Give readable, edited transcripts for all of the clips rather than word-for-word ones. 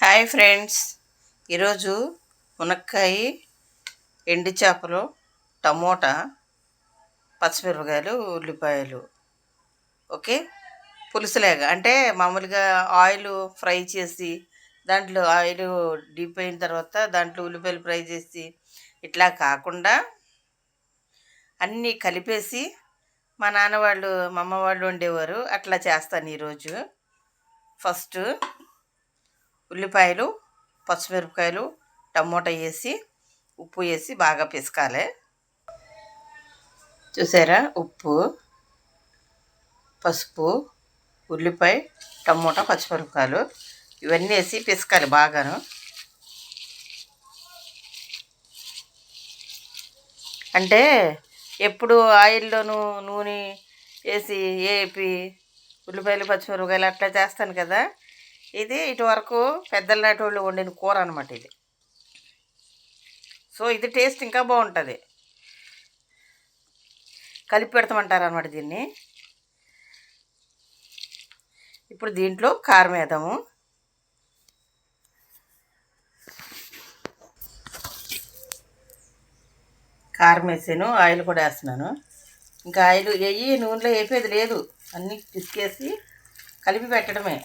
Hi friends, ఈరోజు మునక్కాయ, ఎండు చేపలు, టమోటా, పచ్చిమిరపకాయలు, ఉల్లిపాయలు. ఓకే, పులుసులేగా అంటే మామూలుగా ఆయిల్ ఫ్రై చేసి దాంట్లో ఆయిల్ డీప్ అయిన తర్వాత దాంట్లో ఉల్లిపాయలు ఫ్రై చేసి ఇట్లా కాకుండా అన్నీ కలిపేసి మా నాన్న వాళ్ళు మా అమ్మ వాళ్ళు వండేవారు. అట్లా చేస్తాను ఈరోజు. ఫస్ట్ ఉల్లిపాయలు, పచ్చిమిరపకాయలు, టమోటా వేసి ఉప్పు వేసి బాగా పిసకాలి. చూసారా, ఉప్పు, పసుపు, ఉల్లిపాయ, టమోటా, పచ్చిమిరపకాయలు ఇవన్నీ వేసి పిసకాలి బాగాను. అంటే ఎప్పుడు ఆయిల్లోనూ నూనె వేసి వేపి ఉల్లిపాయలు పచ్చిమిరపకాయలు అట్లా చేస్తాను కదా, ఇది ఇటువరకు పెద్దల నాటి వాళ్ళు వండిన కూర అనమాట ఇది. సో ఇది టేస్ట్ ఇంకా బాగుంటుంది. కలిపి పెడతామంటారు అనమాట దీన్ని. ఇప్పుడు దీంట్లో కారం వేద్దాము. కారం వేసాను, ఆయిల్ కూడా వేస్తున్నాను. ఇంకా ఆయిల్ వేయి, నూనెలో వేపేది లేదు, అన్నీ పిసికేసి కలిపి పెట్టడమే.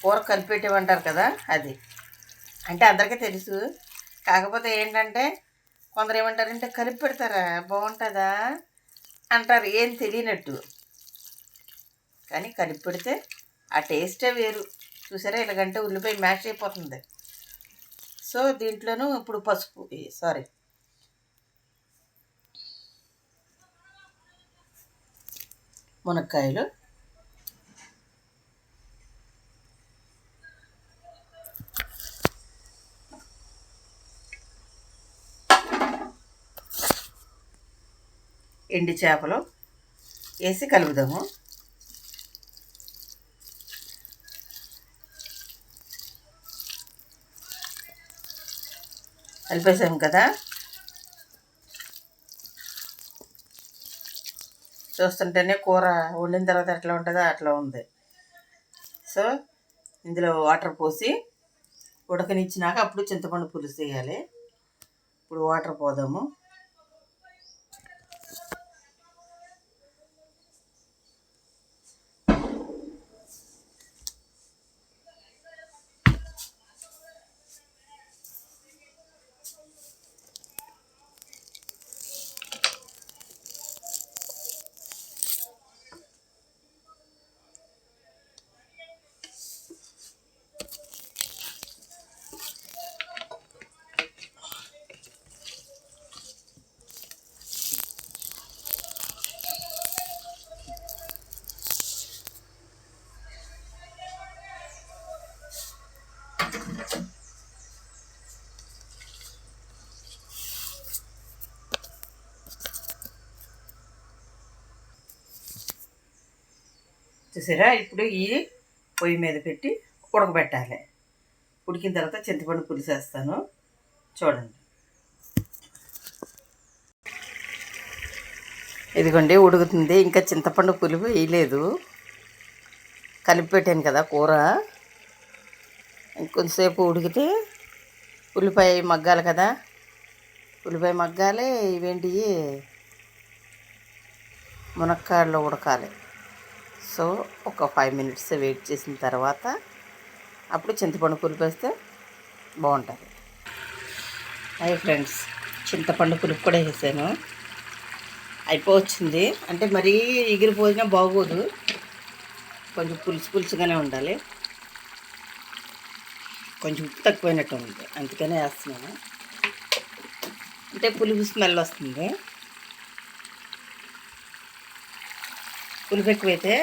కూర కలిపి పెట్టేమంటారు కదా, అది అంటే అందరికీ తెలుసు. కాకపోతే ఏంటంటే కొందరు ఏమంటారంటే కలిపి పెడతారా బాగుంటుందా అంటారు, ఏం తెలియనట్టు. కానీ కలిపి పెడితే ఆ టేస్టే వేరు. చూసారా, ఇలాగంటే ఉల్లిపాయ మ్యాష్ అయిపోతుంది. సో దీంట్లోనూ ఇప్పుడు పసుపు, సారీ మునక్కాయలు, ఎండి చేపలు వేసి కలుపుదాము. కలిపేసాము కదా, చూస్తుంటేనే కూర వండిన తర్వాత ఎట్లా ఉంటుందో అట్లా ఉంది. సో ఇందులో వాటర్ పోసి ఉడకనిచ్చినాక అప్పుడు చింతపండు పులుసు వేయాలి. ఇప్పుడు వాటర్ పోదాము. చూసారా, ఇప్పుడు ఈ పొయ్యి మీద పెట్టి ఉడకబెట్టాలి. ఉడికిన తర్వాత చింతపండు పులుసు వేస్తాను, చూడండి. ఇదిగోండి ఉడుకుతుంది, ఇంకా చింతపండు పులుపు వేయలేదు. కలిపి పెట్టాను కదా కూర, ఇంకొంతసేపు ఉడికితే ఉల్లిపాయ మగ్గాలి కదా, ఉల్లిపాయ మగ్గాలి. ఇవేంటి మునక్కాయల్లో ఉడకాలి. సో ఒక 5 minutes వెయిట్ చేసిన తర్వాత అప్పుడు చింతపండు పులుపు వేస్తే బాగుంటుంది. హాయ్ ఫ్రెండ్స్, చింతపండు పులుపు కూడా వేసాను. అయిపోవచ్చింది, అంటే మరీ ఎగిరిపోయినా బాగోదు, కొంచెం పులుసు పులుసుగానే ఉండాలి. కొంచెం ఉప్పు తక్కువైనట్టు ఉంది, అందుకనే వేస్తున్నాను. అంటే పులుపు స్మెల్ వస్తుంది. పులుపు ఎక్కువైతే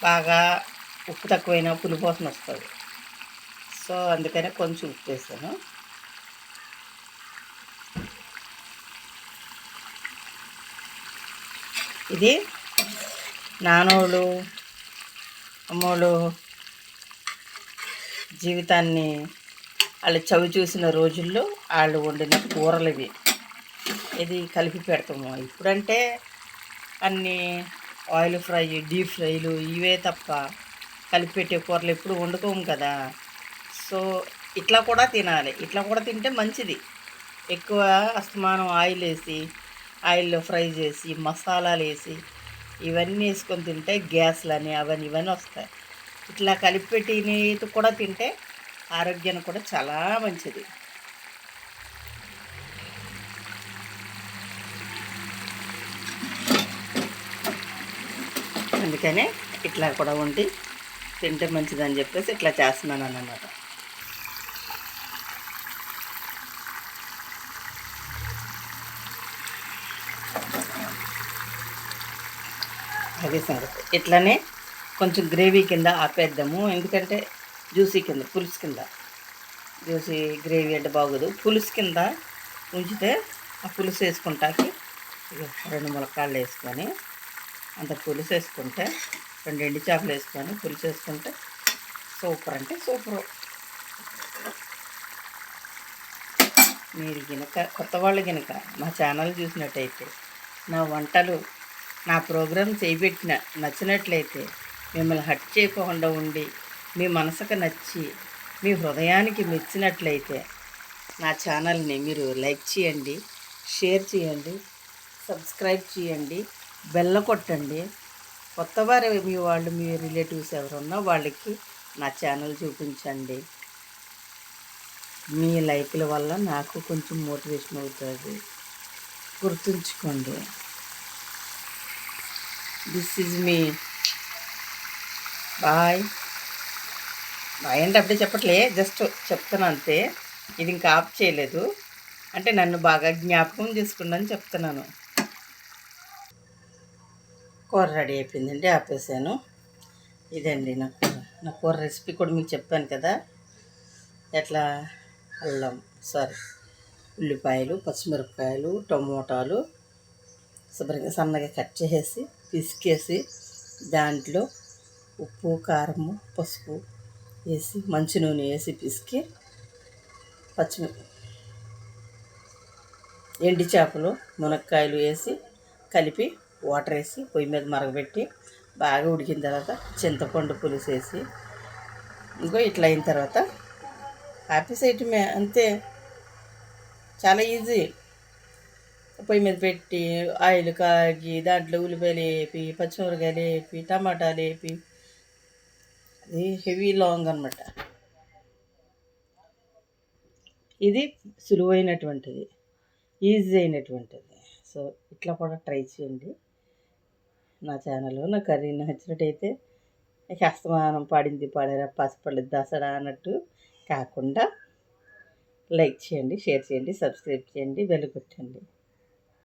బాగా, ఉప్పు తక్కువైనా పులుపు వాసన వస్తుంది. సో అందుకనే కొంచెం ఉప్పు వేసాను. ఇది నానోళ్ళు అమ్మోళ్ళు జీవితాన్ని వాళ్ళు చవి చూసిన రోజుల్లో వాళ్ళు వండిన కూరలు ఇవి. ఇది కలిపి పెడతాము. ఇప్పుడంటే అన్నీ ఆయిల్ ఫ్రై, డీప్ ఫ్రైలు ఇవే తప్ప కలిపి పెట్టే కూరలు ఎప్పుడు వండుకోము కదా. సో ఇట్లా కూడా తినాలి, ఇట్లా కూడా తింటే మంచిది. ఎక్కువ అస్తమానం ఆయిల్ వేసి ఆయిల్లో ఫ్రై చేసి మసాలాలు వేసి ఇవన్నీ వేసుకొని తింటే గ్యాస్లని అవన్నీ ఇవన్నీ వస్తాయి. ఇట్లా కలిపిపెట్టి నీతి కూడా తింటే ఆరోగ్యానికి కూడా చాలా మంచిది. అందుకనే ఇట్లా కూడా వండి తింటే మంచిదని చెప్పేసి ఇట్లా చేస్తున్నాను అన్నమాట. అది సంగతి. ఇట్లనే కొంచెం గ్రేవీ కింద ఆపేద్దాము, ఎందుకంటే జ్యూసీ కింద పులుసు కింద. జ్యూసీ గ్రేవీ అంటే బాగోదు, పులుసు కింద ఉంచితే ఆ పులుసు వేసుకుంటాకి 2 ములక్కాళ్ళు వేసుకొని అంత పులుసు వేసుకుంటే 2 ఎండు చేపలు వేసుకొని పులుసు వేసుకుంటే సూపర్ అంటే సూపరు. మీరు గినక కొత్త వాళ్ళు గినక మా ఛానల్ చూసినట్టయితే నా వంటలు నా ప్రోగ్రామ్ చేయబెట్టిన నచ్చినట్లయితే మిమ్మల్ని హర్ట్ చేయకుండా ఉండి మీ మనసుకు నచ్చి మీ హృదయానికి మెచ్చినట్లయితే నా ఛానల్ని మీరు లైక్ చేయండి, షేర్ చేయండి, సబ్స్క్రైబ్ చేయండి, బెల్ల కొట్టండి. కొత్తవారు మీ రిలేటివ్స్ ఎవరున్నా వాళ్ళకి నా ఛానల్ చూపించండి. మీ లైక్ల వల్ల నాకు కొంచెం మోటివేషన్ అవుతుంది. గుర్తుంచుకోండి. This is me boy. Boy అంటే అప్పుడే చెప్పట్లే, జస్ట్ చెప్తాను అంతే. ఇది ఇంకా ఆఫ్ చేయలేదు, అంటే నన్ను బాగా జ్ఞాపకం చేసుకుందని చెప్తున్నాను. కూర రెడీ అయిపోయిందండి, ఆపేసాను. ఇదండి నా కూర రెసిపీ కూడా మీకు చెప్పాను కదా. ఎట్లా ఉల్లిపాయలు, పచ్చిమిరపకాయలు, టమోటాలు శుభ్రంగా సన్నగా కట్ చేసి పిసికేసి దాంట్లో ఉప్పు, కారము, పసుపు వేసి మంచి నూనె వేసి పిసికి ఎండి చేపలు, మునక్కాయలు వేసి కలిపి వాటర్ వేసి పొయ్యి మీద మరగబెట్టి బాగా ఉడికిన తర్వాత చింతపండు పులుసు వేసి ఇట్లా అయిన తర్వాత ఆపేసేయటమే, అంతే. చాలా ఈజీ. పొయ్యి మీద పెట్టి ఆయిల్ కాగి దాంట్లో ఉల్లిపాయలు వేపి, పచ్చిమిరకాయలు వేపి, టమాటాలు వేపి, అది హెవీ లాంగ్ అనమాట. ఇది సులువైనటువంటిది, ఈజీ అయినటువంటిది. సో ఇట్లా కూడా ట్రై చేయండి. నా ఛానల్లో నా కర్రీ నచ్చినట్టయితే అస్తమానం పాడింది పాడారా పసిపళ్ళది దసరా అన్నట్టు కాకుండా లైక్ చేయండి, షేర్ చేయండి, సబ్స్క్రైబ్ చేయండి, బెల్ కొట్టండి.